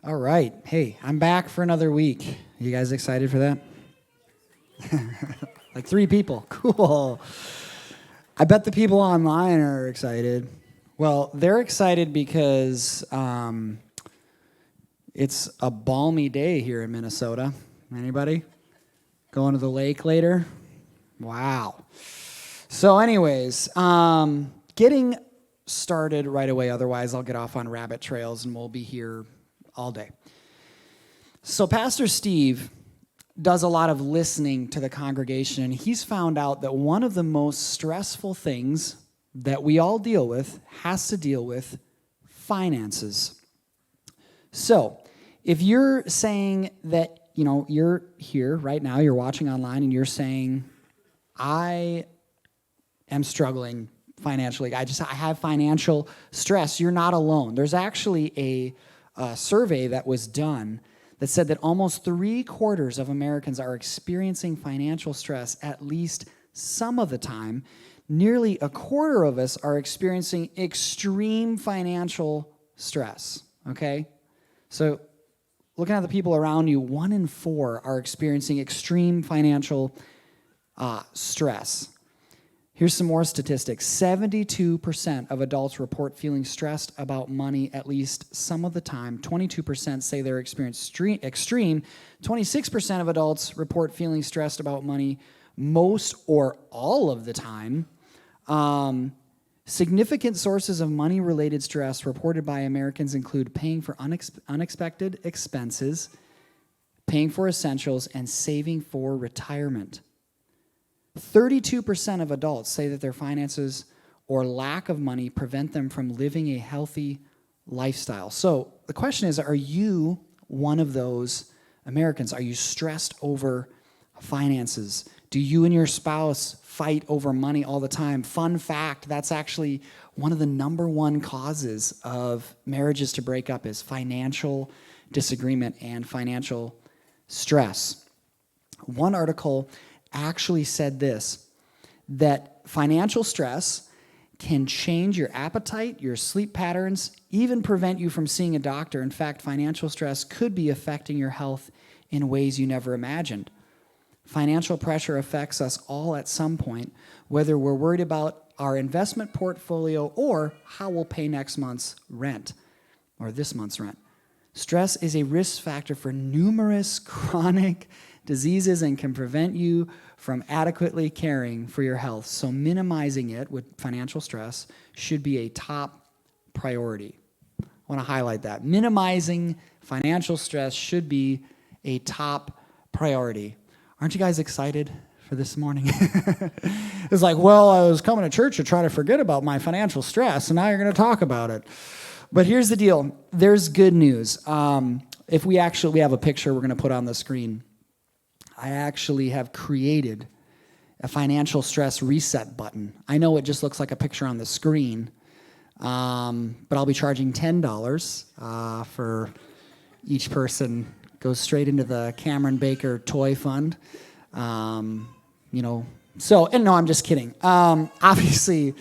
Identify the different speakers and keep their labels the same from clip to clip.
Speaker 1: All right. Hey, I'm back for another week. You guys excited for that? Like 3 people. Cool. I bet the people online are excited. Well, they're excited because it's a balmy day here in Minnesota. Anybody? Going to the lake later? Wow. So anyways, getting started right away. Otherwise, I'll get off on rabbit trails and we'll be here all day. So Pastor Steve does a lot of listening to the congregation, and he's found out that one of the most stressful things that we all deal with has to deal with finances. So if you're saying that, you're here right now, you're watching online, and you're saying, I am struggling financially, I have financial stress, you're not alone. There's actually a survey that was done that said that almost 3/4 of Americans are experiencing financial stress at least some of the time. Nearly 1/4 of us are experiencing extreme financial stress, okay? So looking at the people around you, 1 in 4 are experiencing extreme financial stress. Here's some more statistics. 72% of adults report feeling stressed about money at least some of the time. 22% say they're experiencing extreme. 26% of adults report feeling stressed about money most or all of the time. Significant sources of money-related stress reported by Americans include paying for unexpected expenses, paying for essentials, and saving for retirement. 32% of adults say that their finances or lack of money prevent them from living a healthy lifestyle. So the question is, are you one of those Americans? Are you stressed over finances? Do you and your spouse fight over money all the time? Fun fact, that's actually one of the number 1 causes of marriages to break up is financial disagreement and financial stress. One article actually said this, that financial stress can change your appetite, your sleep patterns, even prevent you from seeing a doctor. In fact, financial stress could be affecting your health in ways you never imagined. Financial pressure affects us all at some point, whether we're worried about our investment portfolio or how we'll pay next month's rent or this month's rent. Stress is a risk factor for numerous chronic diseases and can prevent you from adequately caring for your health. So minimizing it with financial stress should be a top priority. I want to highlight that. Minimizing financial stress should be a top priority. Aren't you guys excited for this morning? It's like, well, I was coming to church to try to forget about my financial stress, and now you're going to talk about it. But here's the deal. There's good news. If we have a picture we're going to put on the screen. I actually have created a financial stress reset button. I know it just looks like a picture on the screen, but I'll be charging $10 for each person. Goes straight into the Cameron Baker Toy Fund. No, I'm just kidding. Obviously,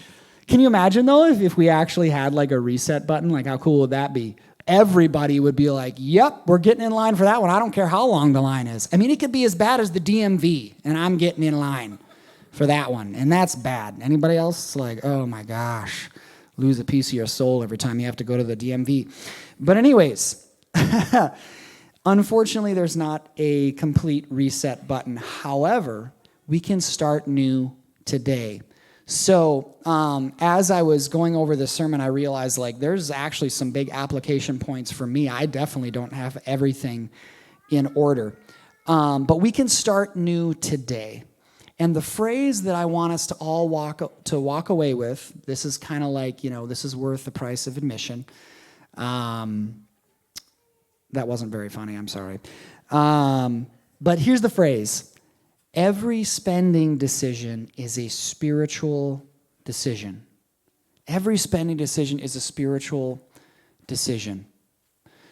Speaker 1: can you imagine, though, if we actually had like a reset button? Like, how cool would that be? Everybody would be like, yep, we're getting in line for that one. I don't care how long the line is. I mean, it could be as bad as the DMV, and I'm getting in line for that one, and that's bad. Anybody else? Like, oh my gosh, lose a piece of your soul every time you have to go to the DMV. But anyways, unfortunately, there's not a complete reset button. However, we can start new today. So as I was going over this sermon, I realized there's actually some big application points for me. I definitely don't have everything in order. But we can start new today. And the phrase that I want us to all walk away with, this is kind of like, this is worth the price of admission. That wasn't very funny, I'm sorry. But here's the phrase. Every spending decision is a spiritual decision. Every spending decision is a spiritual decision.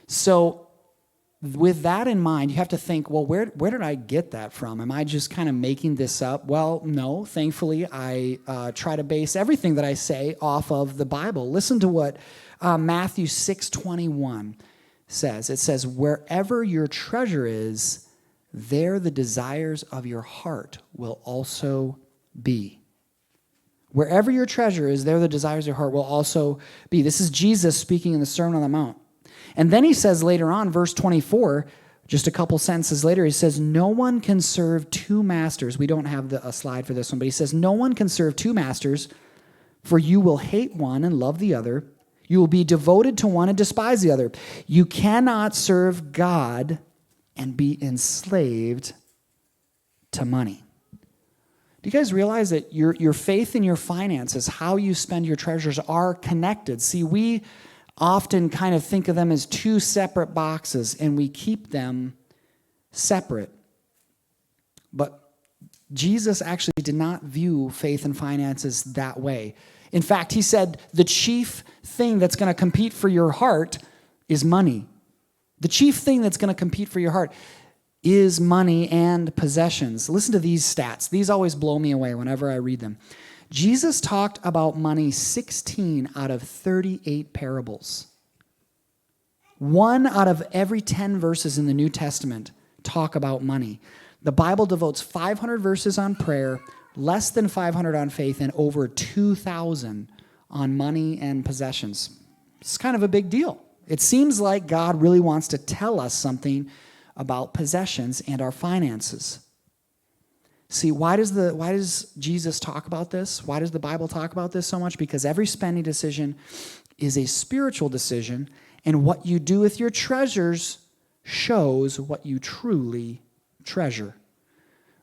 Speaker 1: So with that in mind, you have to think, well, where did I get that from? Am I just kind of making this up? Well, no. Thankfully, I try to base everything that I say off of the Bible. Listen to what Matthew 6:21 says. It says, wherever your treasure is, there the desires of your heart will also be. Wherever your treasure is, there the desires of your heart will also be. This is Jesus speaking in the Sermon on the Mount. And then he says later on, verse 24, just a couple sentences later, he says, no one can serve two masters. We don't have a slide for this one, but he says, no one can serve two masters, for you will hate one and love the other. You will be devoted to one and despise the other. You cannot serve God and be enslaved to money. Do you guys realize that your faith and your finances, how you spend your treasures, are connected? See, we often kind of think of them as two separate boxes, and we keep them separate. But Jesus actually did not view faith and finances that way. In fact, he said the chief thing that's going to compete for your heart is money. The chief thing that's going to compete for your heart is money and possessions. Listen to these stats. These always blow me away whenever I read them. Jesus talked about money 16 out of 38 parables. 1 out of every 10 verses in the New Testament talk about money. The Bible devotes 500 verses on prayer, less than 500 on faith, and over 2,000 on money and possessions. It's kind of a big deal. It seems like God really wants to tell us something about possessions and our finances. See, why does Jesus talk about this? Why does the Bible talk about this so much? Because every spending decision is a spiritual decision, and what you do with your treasures shows what you truly treasure.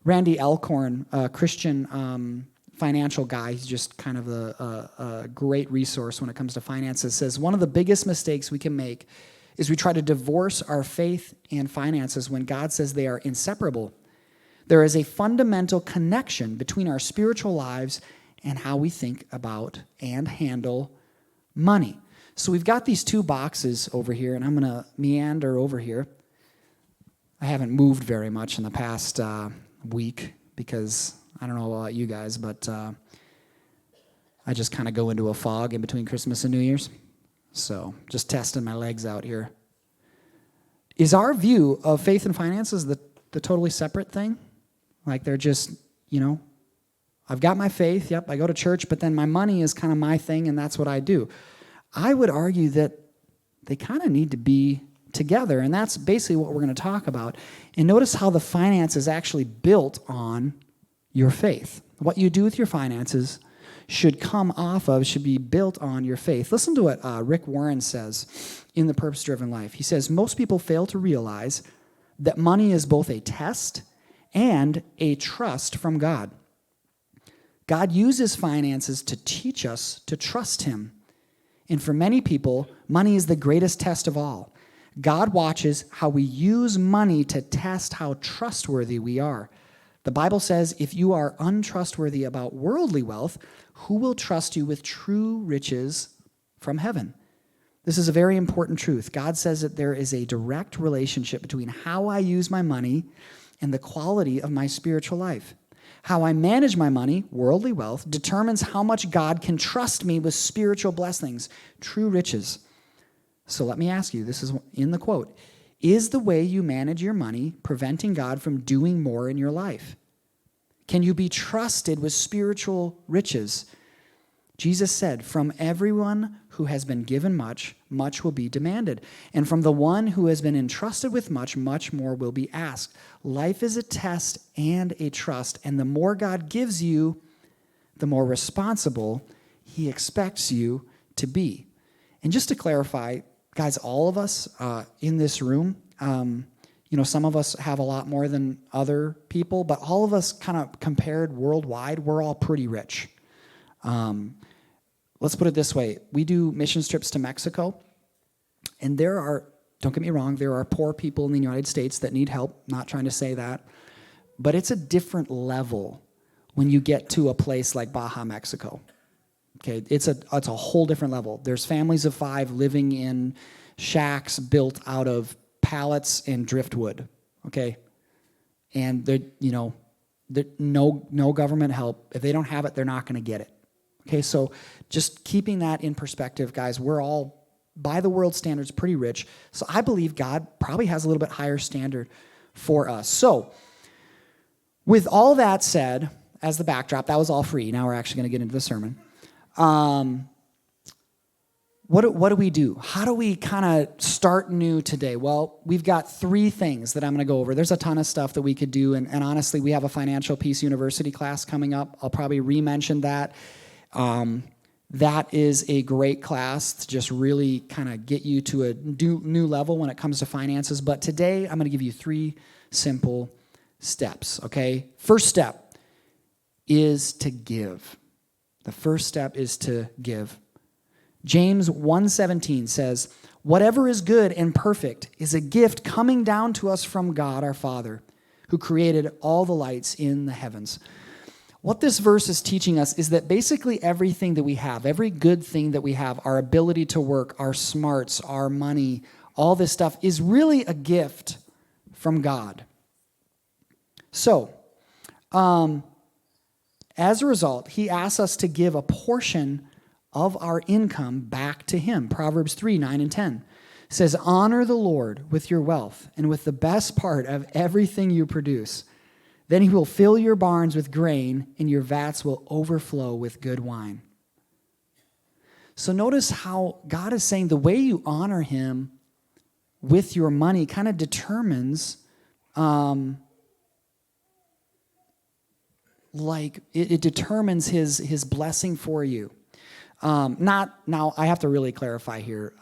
Speaker 1: Randy Alcorn, a Christian financial guy, he's just kind of a great resource when it comes to finances, says one of the biggest mistakes we can make is we try to divorce our faith and finances when God says they are inseparable. There is a fundamental connection between our spiritual lives and how we think about and handle money. So we've got these two boxes over here, and I'm going to meander over here. I haven't moved very much in the past week because I don't know about you guys, but I just kind of go into a fog in between Christmas and New Year's. So just testing my legs out here. Is our view of faith and finances the totally separate thing? Like they're just, I've got my faith, yep, I go to church, but then my money is kind of my thing, and that's what I do. I would argue that they kind of need to be together, and that's basically what we're going to talk about. And notice how the finance is actually built on your faith. What you do with your finances should be built on your faith. Listen to what Rick Warren says in The Purpose-Driven Life. He says, most people fail to realize that money is both a test and a trust from God. God uses finances to teach us to trust him. And for many people, money is the greatest test of all. God watches how we use money to test how trustworthy we are. The Bible says, if you are untrustworthy about worldly wealth, who will trust you with true riches from heaven? This is a very important truth. God says that there is a direct relationship between how I use my money and the quality of my spiritual life. How I manage my money, worldly wealth, determines how much God can trust me with spiritual blessings, true riches. So let me ask you, this is in the quote, is the way you manage your money preventing God from doing more in your life? Can you be trusted with spiritual riches? Jesus said, from everyone who has been given much, much will be demanded. And from the one who has been entrusted with much, much more will be asked. Life is a test and a trust, and the more God gives you, the more responsible he expects you to be. And just to clarify, guys, all of us in this room, some of us have a lot more than other people, but all of us kind of compared worldwide, we're all pretty rich. Let's put it this way. We do mission trips to Mexico, and don't get me wrong, there are poor people in the United States that need help, not trying to say that, but it's a different level when you get to a place like Baja, Mexico. Okay, it's a whole different level. There's families of 5 living in shacks built out of pallets and driftwood, okay? And no government help. If they don't have it, they're not going to get it. Okay, so just keeping that in perspective, guys, we're all by the world standards, pretty rich. So I believe God probably has a little bit higher standard for us. So with all that said, as the backdrop, that was all free. Now we're actually going to get into the sermon. What do we do? How do we kind of start new today? Well, we've got 3 things that I'm going to go over. There's a ton of stuff that we could do, and honestly, we have a Financial Peace University class coming up. I'll probably re-mention that. That is a great class to just really kind of get you to a new level when it comes to finances. But today, I'm going to give you 3 simple steps, okay? First step is to give. The first step is to give. James 1:17 says, "Whatever is good and perfect is a gift coming down to us from God our Father, who created all the lights in the heavens." What this verse is teaching us is that basically everything that we have, every good thing that we have, our ability to work, our smarts, our money, all this stuff is really a gift from God. So, as a result, he asks us to give a portion of our income back to him. Proverbs 3:9 and 10 says, "Honor the Lord with your wealth and with the best part of everything you produce. Then he will fill your barns with grain and your vats will overflow with good wine." So notice how God is saying the way you honor him with your money kind of determines it determines his blessing for you. Now, I have to really clarify here.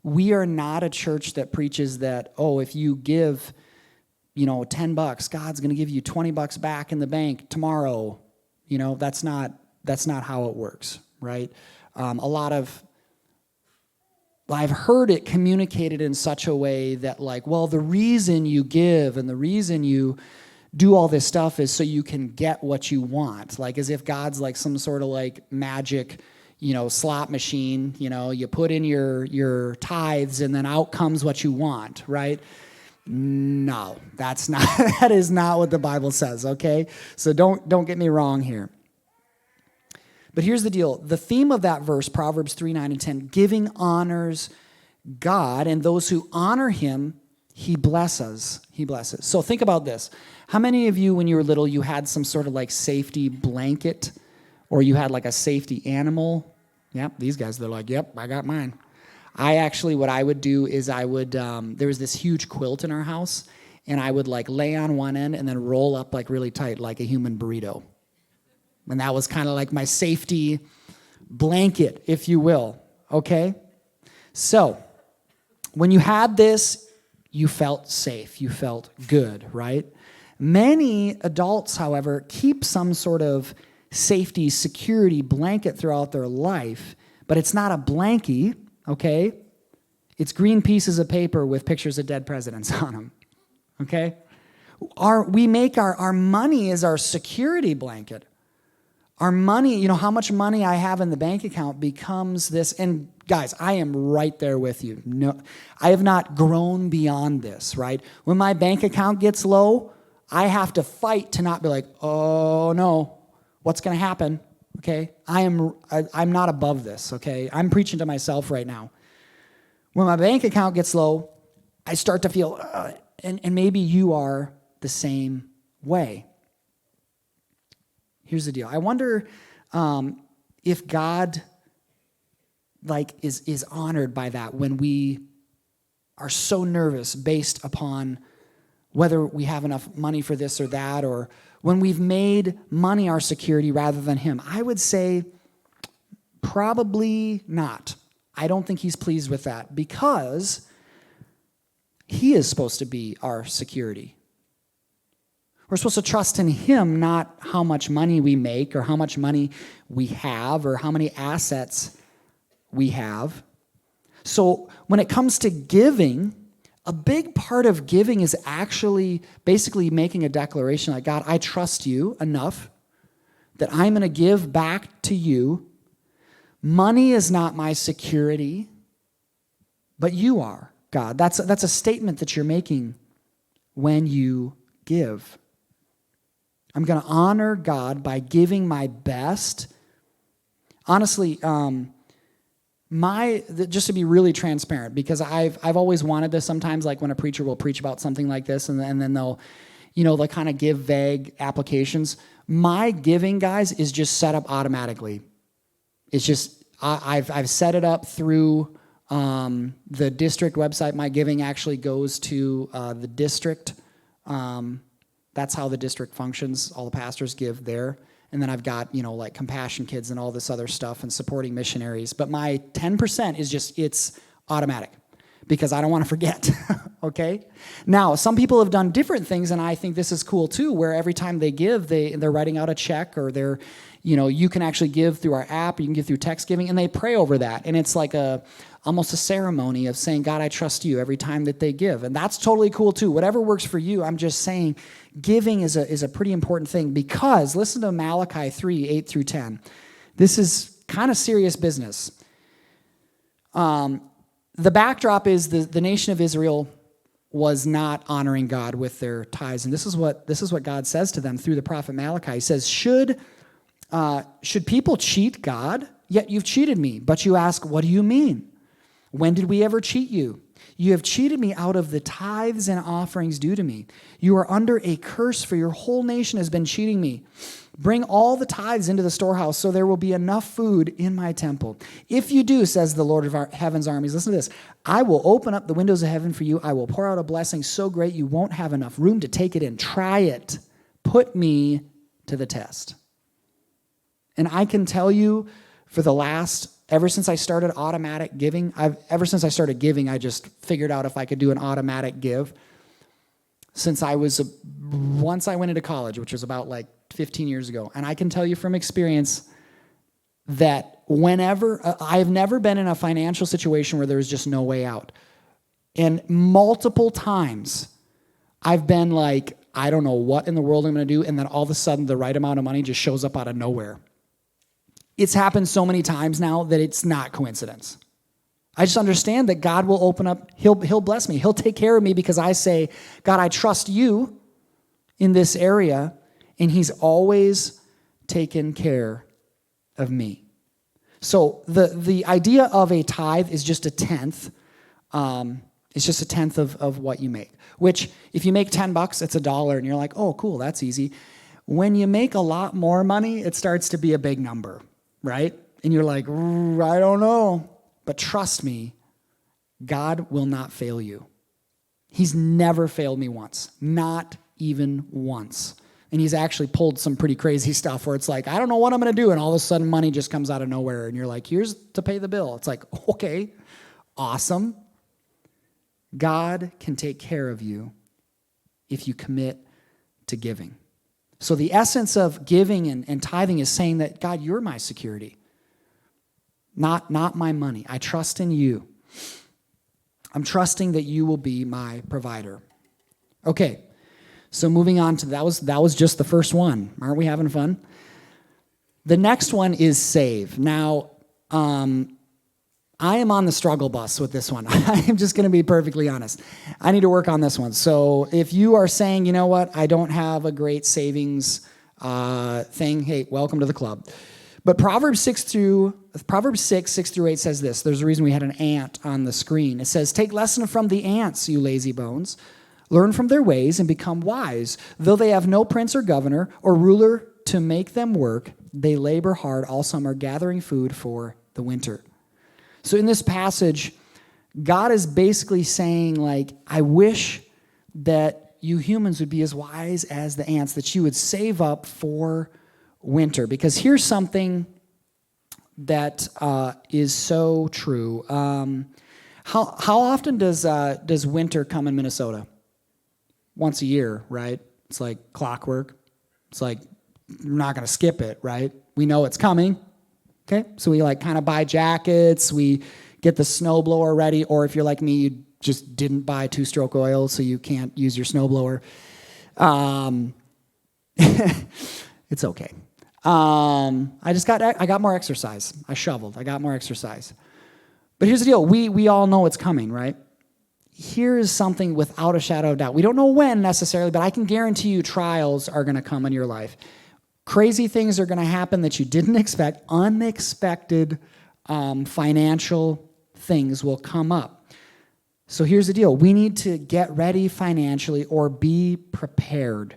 Speaker 1: We are not a church that preaches that, if you give, $10, God's going to give you $20 back in the bank tomorrow. That's not how it works, right? I've heard it communicated in such a way that the reason you give and the reason you do all this stuff is so you can get what you want. As if God's some sort of magic slot machine, you put in your tithes and then out comes what you want, right? No, that is not what the Bible says, okay? So don't get me wrong here. But here's the deal. The theme of that verse, Proverbs 3:9 and 10, giving honors God, and those who honor him, he blesses. He blesses. So think about this. How many of you, when you were little, you had some sort of safety blanket, or you had a safety animal? Yep, these guys, they're yep, I got mine. What I would do is there was this huge quilt in our house, and I would lay on one end and then roll up really tight like a human burrito. And that was kind of my safety blanket, if you will, okay? So, when you had this, you felt safe, you felt good, right? Many adults, however, keep some sort of safety, security blanket throughout their life, but it's not a blankie, okay? It's green pieces of paper with pictures of dead presidents on them, okay? We make our money as our security blanket. Our money, how much money I have in the bank account becomes this, and guys, I am right there with you. No, I have not grown beyond this, right? When my bank account gets low, I have to fight to not be oh no, what's going to happen? Okay, I'm not above this. Okay, I'm preaching to myself right now. When my bank account gets low, I start to feel, and maybe you are the same way. Here's the deal. I wonder if God is honored by that when we are so nervous based upon whether we have enough money for this or that, or when we've made money our security rather than him. I would say probably not. I don't think he's pleased with that because he is supposed to be our security. We're supposed to trust in him, not how much money we make or how much money we have or how many assets we have. So when it comes to giving, a big part of giving is actually basically making a declaration God, I trust you enough that I'm going to give back to you. Money is not my security, but you are, God. That's a statement that you're making when you give. I'm going to honor God by giving my best. Honestly, just to be really transparent, because I've always wanted this sometimes, like when a preacher will preach about something like this and then they'll kind of give vague applications. My giving, guys, is just set up automatically. It's just, I've set it up through the district website. My giving actually goes to the district. That's how the district functions. All the pastors give there. And then I've got, like Compassion Kids and all this other stuff and supporting missionaries. But my 10% is it's automatic because I don't want to forget, okay? Now, some people have done different things, and I think this is cool too, where every time they give, they're writing out a check, or you can actually give through our app, or you can give through text giving, and they pray over that. And it's like almost a ceremony of saying, God, I trust you every time that they give. And that's totally cool too. Whatever works for you. I'm just saying giving is a pretty important thing, because listen to Malachi 3, 8 through 10. This is kind of serious business. The backdrop is the nation of Israel was not honoring God with their tithes. And this is what God says to them through the prophet Malachi. He says, should people cheat God? Yet you've cheated me. But you ask, what do you mean? When did we ever cheat you? You have cheated me out of the tithes and offerings due to me. You are under a curse, for your whole nation has been cheating me. Bring all the tithes into the storehouse, so there will be enough food in my temple. If you do, says the Lord of heaven's armies, listen to this, I will open up the windows of heaven for you. I will pour out a blessing so great you won't have enough room to take it in. Try it. Put me to the test. And I can tell you, ever since I started automatic giving, I just figured out if I could do an automatic give. Since once I went into college, which was about like 15 years ago. And I can tell you from experience that I've never been in a financial situation where there was just no way out. And multiple times I've been like, I don't know what in the world I'm going to do. And then all of a sudden the right amount of money just shows up out of nowhere. It's happened so many times now that it's not coincidence. I just understand that God will open up, He'll bless me. He'll take care of me because I say, God, I trust you in this area, and He's always taken care of me. So the idea of a tithe is just a tenth. It's just a tenth of what you make, which if you make $10, it's $1, and you're like, oh, cool, that's easy. When you make a lot more money, it starts to be a big number, right? And you're like, I don't know. But trust me, God will not fail you. He's never failed me once, not even once. And He's actually pulled some pretty crazy stuff where it's like, I don't know what I'm going to do. And all of a sudden money just comes out of nowhere. And you're like, here's to pay the bill. It's like, okay, awesome. God can take care of you if you commit to giving. So the essence of giving and tithing is saying that, God, you're my security. Not my money. I trust in you. I'm trusting that you will be my provider. Okay, so moving on to that was just the first one. Aren't we having fun? The next one is save. Now, I am on the struggle bus with this one. I'm just going to be perfectly honest. I need to work on this one. So if you are saying, you know what, I don't have a great savings thing, hey, welcome to the club. But Proverbs 6, 6 through 8 says this. There's a reason we had an ant on the screen. It says, take lesson from the ants, you lazy bones. Learn from their ways and become wise. Though they have no prince or governor or ruler to make them work, they labor hard all summer, gathering food for the winter. So in this passage, God is basically saying, like, I wish that you humans would be as wise as the ants, that you would save up for winter. Because here's something that is so true. How often does winter come in Minnesota? Once a year, right? It's like clockwork. It's like we're not going to skip it, right? We know it's coming. Okay, so we like kind of buy jackets. We get the snowblower ready, or if you're like me, you just didn't buy two-stroke oil, so you can't use your snowblower. It's okay. I got more exercise. I shoveled. I got more exercise. But here's the deal. We all know it's coming, right? Here's something without a shadow of doubt. We don't know when necessarily, but I can guarantee you trials are going to come in your life. Crazy things are going to happen that you didn't expect. Unexpected financial things will come up. So here's the deal. We need to get ready financially or be prepared.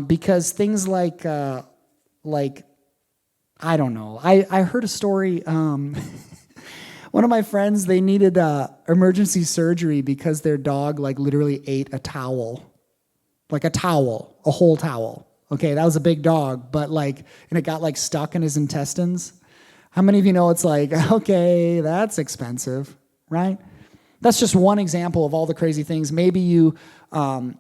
Speaker 1: Because things like, I don't know. I heard a story. One of my friends, they needed emergency surgery because their dog literally ate a towel. Like a towel, a whole towel. Okay, that was a big dog, but and it got stuck in his intestines. How many of you know it's okay, that's expensive, right? That's just one example of all the crazy things. Maybe you blow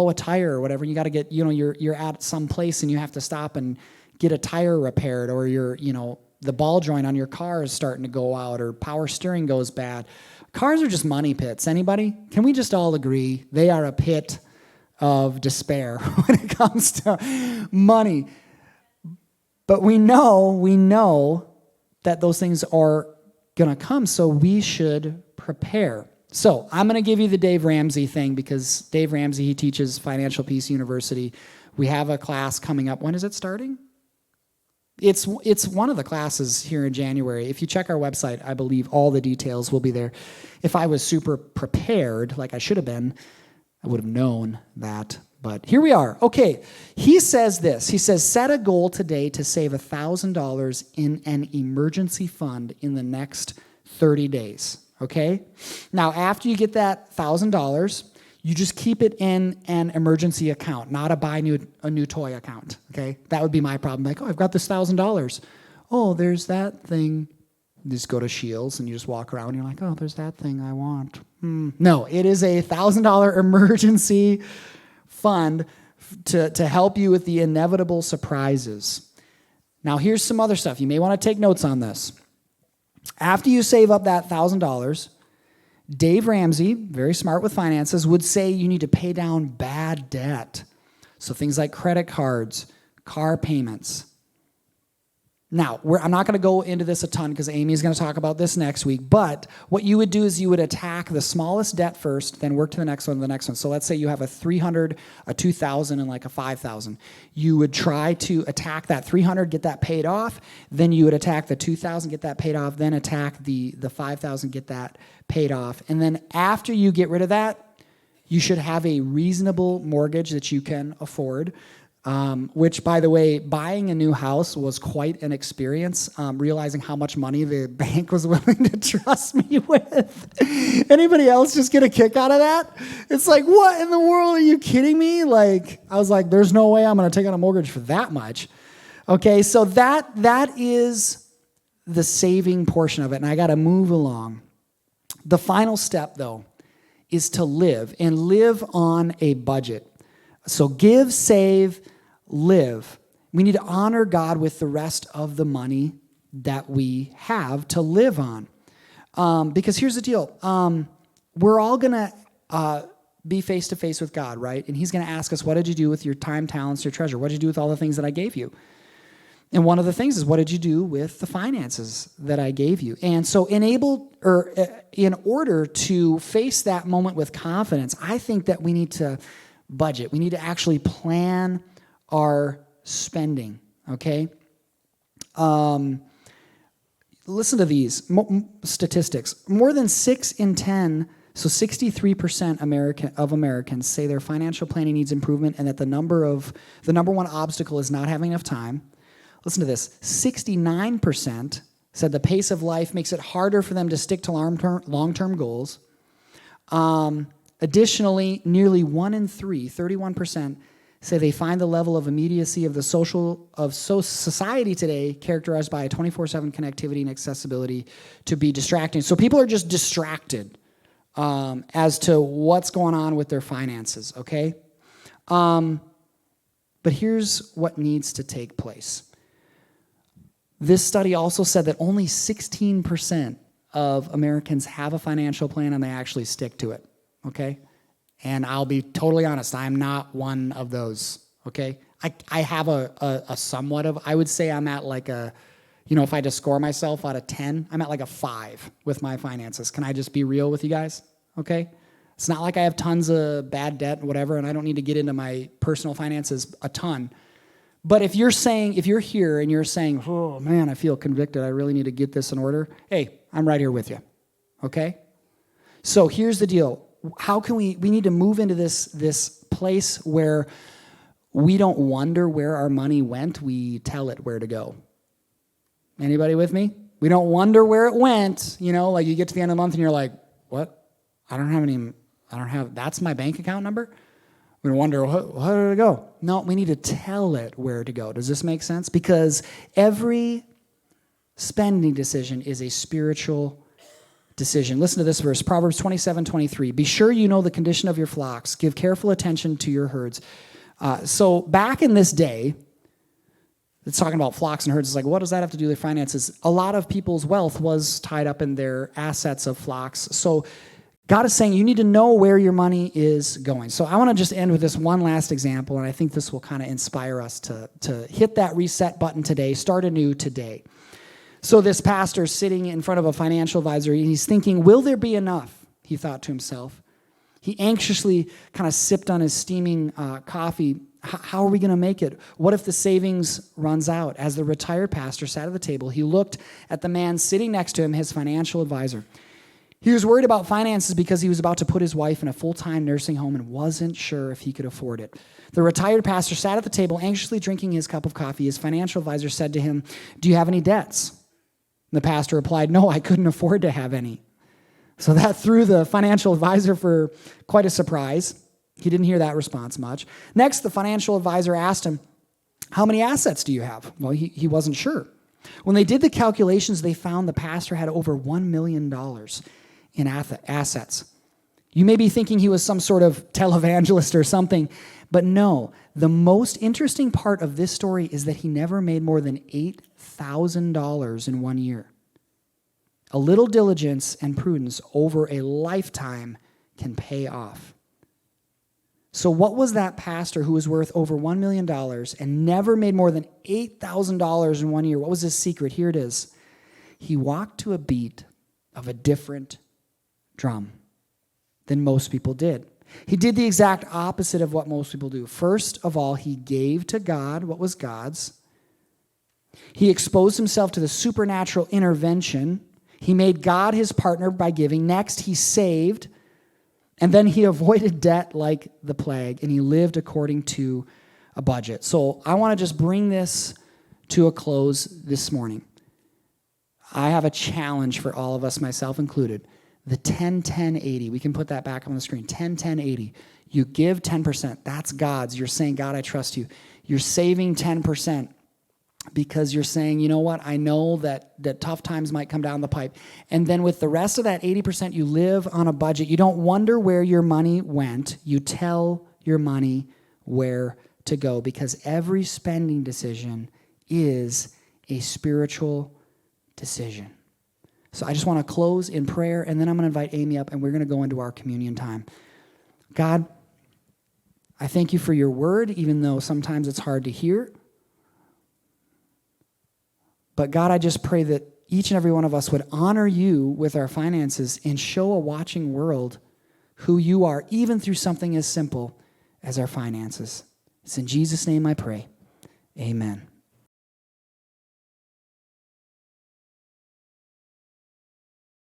Speaker 1: a tire or whatever. You got to get, you're at some place and you have to stop and get a tire repaired, or the ball joint on your car is starting to go out, or power steering goes bad. Cars are just money pits. Anybody? Can we just all agree they are a pit of despair when it comes to money? But we know that those things are going to come, so we should prepare. So I'm going to give you the Dave Ramsey thing, because Dave Ramsey, he teaches Financial Peace University. We have a class coming up. When is it starting? It's one of the classes here in January. If you check our website, I believe all the details will be there. If I was super prepared, like I should have been, I would have known that. But here we are. Okay, he says this. He says, set a goal today to save $1,000 in an emergency fund in the next 30 days. Okay? Now, after you get that $1,000, you just keep it in an emergency account, not a buy a new toy account, okay? That would be my problem. I've got this $1,000. Oh, there's that thing. You just go to Shields and you just walk around and you're like, oh, there's that thing I want. No, it is a $1,000 emergency fund to help you with the inevitable surprises. Now, here's some other stuff. You may want to take notes on this. After you save up that $1,000, Dave Ramsey, very smart with finances, would say you need to pay down bad debt. So things like credit cards, car payments. Now, I'm not going to go into this a ton because Amy is going to talk about this next week, but what you would do is you would attack the smallest debt first, then work to the next one. So let's say you have a $300, a $2,000, and a $5,000. You would try to attack that $300, get that paid off, then you would attack the $2,000, get that paid off, then attack the $5,000, get that paid off. And then after you get rid of that, you should have a reasonable mortgage that you can afford. Which, by the way, buying a new house was quite an experience, realizing how much money the bank was willing to trust me with. Anybody else just get a kick out of that? It's like, what in the world? Are you kidding me? I was like, there's no way I'm going to take out a mortgage for that much. Okay, so that is the saving portion of it, and I got to move along. The final step, though, is to live, and live on a budget. So give, save, live. We need to honor God with the rest of the money that we have to live on. Because here's the deal. We're all going to be face-to-face with God, right? And he's going to ask us, what did you do with your time, talents, your treasure? What did you do with all the things that I gave you? And one of the things is, what did you do with the finances that I gave you? And so in order to face that moment with confidence, I think that we need to budget. We need to actually plan our spending, okay? Listen to these statistics. More than 6 in 10, so 63% of Americans say their financial planning needs improvement, and that the number one obstacle is not having enough time. Listen to this. 69% said the pace of life makes it harder for them to stick to long-term goals. Additionally, nearly 1 in 3, 31%, say they find the level of immediacy of society today characterized by a 24/7 connectivity and accessibility to be distracting. So people are just distracted as to what's going on with their finances, okay? But here's what needs to take place. This study also said that only 16% of Americans have a financial plan and they actually stick to it. Okay? And I'll be totally honest, I'm not one of those, okay? I have a somewhat of, I would say I'm at if I had to score myself out of 10, I'm at a 5 with my finances. Can I just be real with you guys? Okay? It's not like I have tons of bad debt or whatever, and I don't need to get into my personal finances a ton. But if you're here and you're saying, oh man, I feel convicted, I really need to get this in order, hey, I'm right here with you, okay? So here's the deal. How can we need to move into this place where we don't wonder where our money went, we tell it where to go. Anybody with me? We don't wonder where it went, like you get to the end of the month and you're like, what? That's my bank account number? We wonder, how did it go? No, we need to tell it where to go. Does this make sense? Because every spending decision is a spiritual decision. Listen to this verse, Proverbs 27:23. Be sure you know the condition of your flocks. Give careful attention to your herds. So back in this day, it's talking about flocks and herds. It's like, what does that have to do with finances? A lot of people's wealth was tied up in their assets of flocks. So God is saying you need to know where your money is going. So I want to just end with this one last example, and I think this will kind of inspire us to hit that reset button today, start anew today. So this pastor sitting in front of a financial advisor, he's thinking, will there be enough? He thought to himself. He anxiously kind of sipped on his steaming coffee. How are we going to make it? What if the savings runs out? As the retired pastor sat at the table, he looked at the man sitting next to him, his financial advisor. He was worried about finances because he was about to put his wife in a full-time nursing home and wasn't sure if he could afford it. The retired pastor sat at the table, anxiously drinking his cup of coffee. His financial advisor said to him, do you have any debts? And the pastor replied, no, I couldn't afford to have any. So that threw the financial advisor for quite a surprise. He didn't hear that response much. Next, the financial advisor asked him, how many assets do you have? Well, he wasn't sure. When they did the calculations, they found the pastor had over $1 million in assets. You may be thinking he was some sort of televangelist or something, but no. The most interesting part of this story is that he never made more than $8,000 in 1 year. A little diligence and prudence over a lifetime can pay off. So what was that pastor who was worth over $1 million and never made more than $8,000 in 1 year? What was his secret? Here it is. He walked to a beat of a different drum than most people did. He did the exact opposite of what most people do. First of all, he gave to God what was God's. He exposed himself to the supernatural intervention. He made God his partner by giving. Next, he saved. And then he avoided debt like the plague, and he lived according to a budget. So I want to just bring this to a close this morning. I have a challenge for all of us, myself included. The 10-10-80. We can put that back on the screen. 10-10-80. You give 10%. That's God's. You're saying, God, I trust you. You're saving 10% because you're saying, you know what? I know that tough times might come down the pipe. And then with the rest of that 80%, you live on a budget. You don't wonder where your money went. You tell your money where to go because every spending decision is a spiritual decision. So I just want to close in prayer, and then I'm going to invite Amy up, and we're going to go into our communion time. God, I thank you for your word, even though sometimes it's hard to hear. But God, I just pray that each and every one of us would honor you with our finances and show a watching world who you are, even through something as simple as our finances. It's in Jesus' name I pray. Amen.